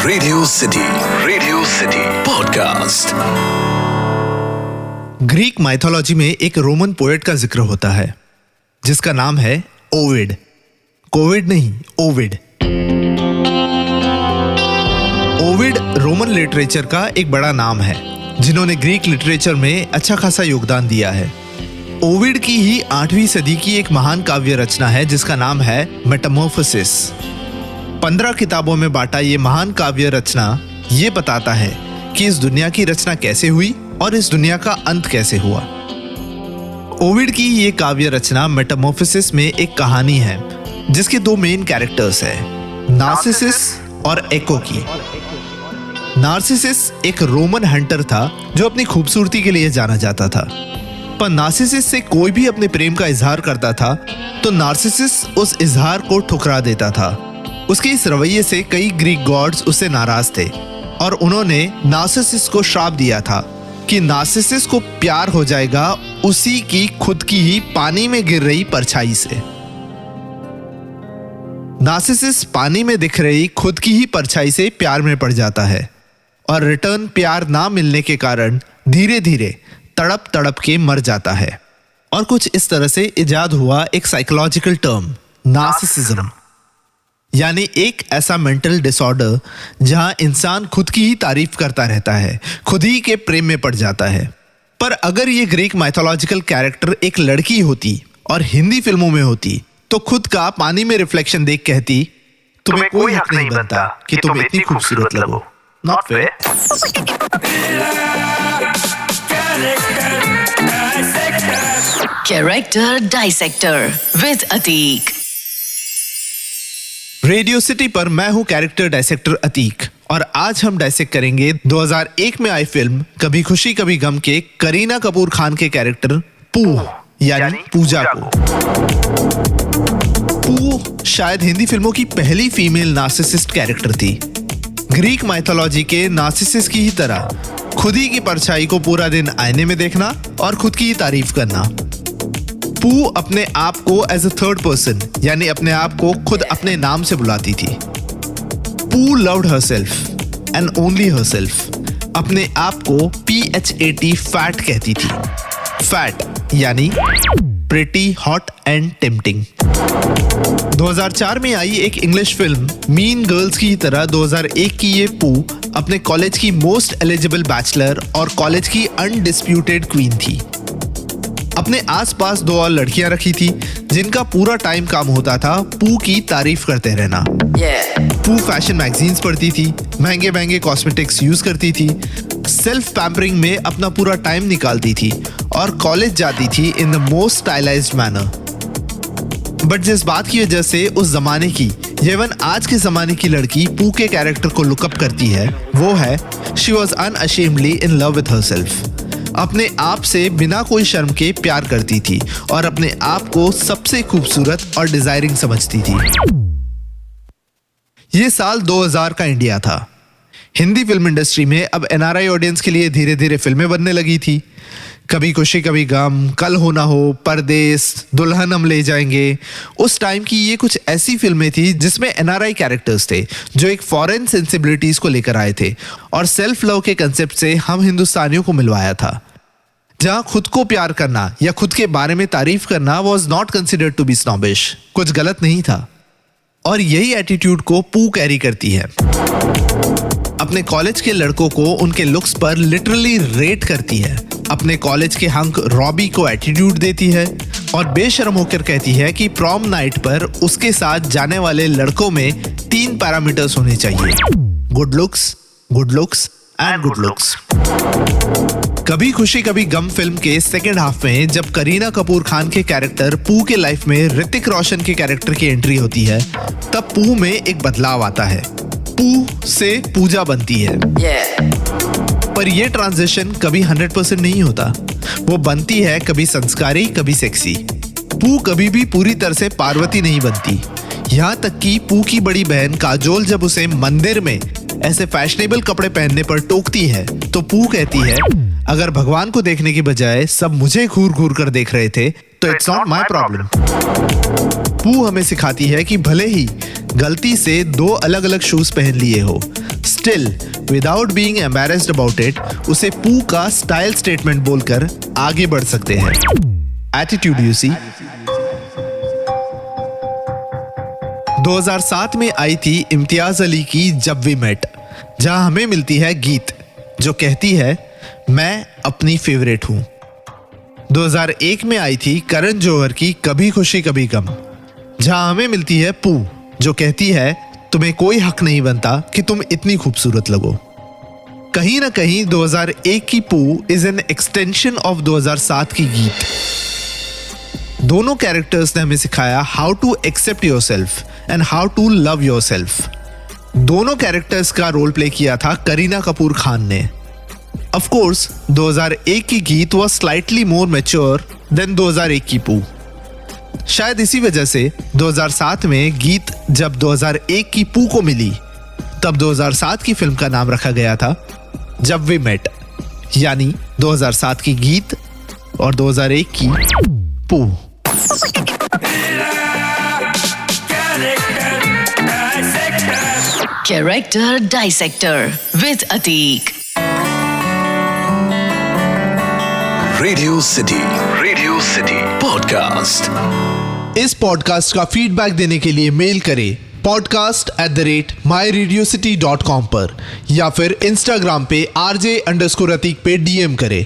Radio city podcast. Greek mythology में एक Roman poet का जिक्र होता है जिसका नाम है ओविड। कोविड नहीं, ओविड। ओविड रोमन लिटरेचर का एक बड़ा नाम है जिन्होंने ग्रीक लिटरेचर में अच्छा खासा योगदान दिया है। ओविड की ही 8वीं सदी की एक महान काव्य रचना है जिसका नाम है मेटामॉर्फोसिस। 15 किताबों में बांटा ये महान काव्य रचना ये बताता है कि इस दुनिया की रचना कैसे हुई और इस दुनिया का अंत कैसे हुआ। ओविड की ये काव्य रचना मेटामॉर्फोसिस में एक कहानी है जिसके दो मेन कैरेक्टर्स हैं, नार्सिसिस और एको की। नार्सिसिस एक रोमन हंटर था जो अपनी खूबसूरती के लिए जाना जाता था, पर नार्सिसिस से कोई भी अपने प्रेम का इजहार करता था तो नार्सिसिस उस इजहार को ठुकरा देता था। उसके इस रवैये से कई ग्रीक गॉड्स उससे नाराज थे और उन्होंने नार्सिसिस को श्राप दिया था कि नार्सिसिस को प्यार हो जाएगा उसी की खुद की ही पानी में गिर रही परछाई से। नार्सिसिस पानी में दिख रही खुद की ही परछाई से प्यार में पड़ जाता है और रिटर्न प्यार ना मिलने के कारण धीरे धीरे तड़प तड़प के मर जाता है। और कुछ इस तरह से इजाद हुआ एक साइकोलॉजिकल टर्म नार्सिसिज्म, यानी एक ऐसा मेंटल डिसऑर्डर जहां इंसान खुद की ही तारीफ करता रहता है, खुद ही के प्रेम में पड़ जाता है। पर अगर ये ग्रीक माइथोलॉजिकल कैरेक्टर एक लड़की होती और हिंदी फिल्मों में होती तो खुद का पानी में रिफ्लेक्शन देख कहती, तुम्हें कोई हक नहीं बनता कि तुम इतनी खूबसूरत लगो। Not fair. Character dissector with Atiq. Radio city पर मैं हूं कैरेक्टर डाइसेक्टर अतीक और आज हम डाइसेक्ट करेंगे 2001 में आई फिल्म कभी खुशी कभी गम के करीना कपूर खान के कैरेक्टर पू यानी पूजा को। पू शायद हिंदी फिल्मों की पहली फीमेल नार्सिसिस्ट कैरेक्टर थी। ग्रीक माइथोलॉजी के नार्सिसिस की ही तरह खुद ही की परछाई को पूरा दिन आईने में देखना और खुद की ही तारीफ करना। पू अपने आप को एज अ थर्ड पर्सन यानी अपने आप को खुद अपने नाम से बुलाती थी। पू loved herself and only herself. अपने आप को PHAT फैट कहती थी। फैट यानी प्रिटी, हॉट एंड टेम्पटिंग। 2004 में आई एक इंग्लिश फिल्म मीन गर्ल्स की तरह 2001 की ये पू अपने कॉलेज की मोस्ट एलिजिबल बैचलर और कॉलेज की अनडिस्प्यूटेड क्वीन थी। अपने आसपास 2 और लड़कियां रखी थी जिनका पूरा टाइम काम होता था पू की तारीफ करते रहना। पू फैशन मैगजीन्स पढ़ती थी, महंगे महंगे कॉस्मेटिक्स यूज करती थी, सेल्फ पैम्परिंग में अपना पूरा टाइम निकालती थी और कॉलेज जाती थी in the most stylised manner. But जिस बात की वजह से उस जमाने की इवन आज के जमाने की लड़की पू के कैरेक्टर को लुकअप करती है वो है she was unashamedly in love with herself. अपने आप से बिना कोई शर्म के प्यार करती थी और अपने आप को सबसे खूबसूरत और डिजायरिंग समझती थी। यह साल 2000 का इंडिया था। हिंदी फिल्म इंडस्ट्री में अब NRI ऑडियंस के लिए धीरे धीरे फिल्में बनने लगी थी। कभी खुशी कभी गम, कल हो ना हो, परदेस, दुल्हन हम ले जाएंगे। उस टाइम की ये कुछ ऐसी फिल्में थी जिसमें NRI कैरेक्टर्स थे जो एक फॉरेन सेंसिबिलिटीज को लेकर आए थे और सेल्फ लव के कंसेप्ट से हम हिंदुस्तानियों को मिलवाया था, जहां खुद को प्यार करना या खुद के बारे में तारीफ करना was not considered to be snobbish, कुछ गलत नहीं था। और यही एटीट्यूड को पू कैरी करती है। अपने कॉलेज के लड़कों को उनके लुक्स पर लिटरली रेट करती है। अपने कॉलेज के हंक रॉबी को एटीट्यूड देती है और बेशर्म होकर कहती है कि प्रॉम नाइट पर उसके साथ जाने वाले लड़कों में 3 पैरामीटर्स होने चाहिए, good looks and good looks. कभी खुशी कभी गम फिल्म के सेकेंड हाफ में जब करीना कपूर खान के कैरेक्टर पू के लाइफ में ऋतिक रोशन के कैरेक्टर की एंट्री होती है तब पू में एक बदलाव आता है। पू से पूजा बनती है। पर यह ट्रांजिशन कभी 100% नहीं होता। वो बनती है कभी संस्कारी कभी सेक्सी। पू कभी भी पूरी तरह से पार्वती नहीं बनती। यहाँ तक कि पू की बड़ी बहन काजोल जब उसे मंदिर में ऐसे फैशनेबल कपड़े पहनने पर टोकती है तो पू कहती है, अगर भगवान को देखने की बजाय सब मुझे घूर घूर कर देख रहे थे तो इट्स नॉट माई प्रॉब्लम। पू हमें सिखाती है कि भले ही गलती से 2 अलग अलग शूज पहन लिए हो, still without being embarrassed about it उसे पू का स्टाइल स्टेटमेंट बोलकर आगे बढ़ सकते हैं। Attitude you see. 2007 में आई थी इम्तियाज अली की जब वी मेट, जहां हमें मिलती है गीत जो कहती है मैं अपनी फेवरेट हूं। 2001 में आई थी करण जौहर की कभी खुशी कभी गम, जहां हमें मिलती है पू जो कहती है तुम्हें कोई हक नहीं बनता कि तुम इतनी खूबसूरत लगो। कहीं ना कहीं 2001 की पू इज एन एक्सटेंशन ऑफ 2007 की गीत। दोनों कैरेक्टर्स ने हमें सिखाया how to accept yourself and how to love yourself. दोनों कैरेक्टर्स का रोल प्ले किया था करीना कपूर खान ने। ऑफ कोर्स 2001 की Geet was slightly more mature than 2001 की पू। शायद इसी वजह से 2007 में गीत जब 2001 की पू को मिली तब 2007 की फिल्म का नाम रखा गया था जब वी मेट, यानी 2007 की गीत और 2001 की पू। Character Dissector with Atik. Radio City Podcast. इस पॉडकास्ट का फीडबैक देने के लिए मेल करें podcast@myradiocity.com पर या फिर इंस्टाग्राम पे RJ_Atik पे DM करें।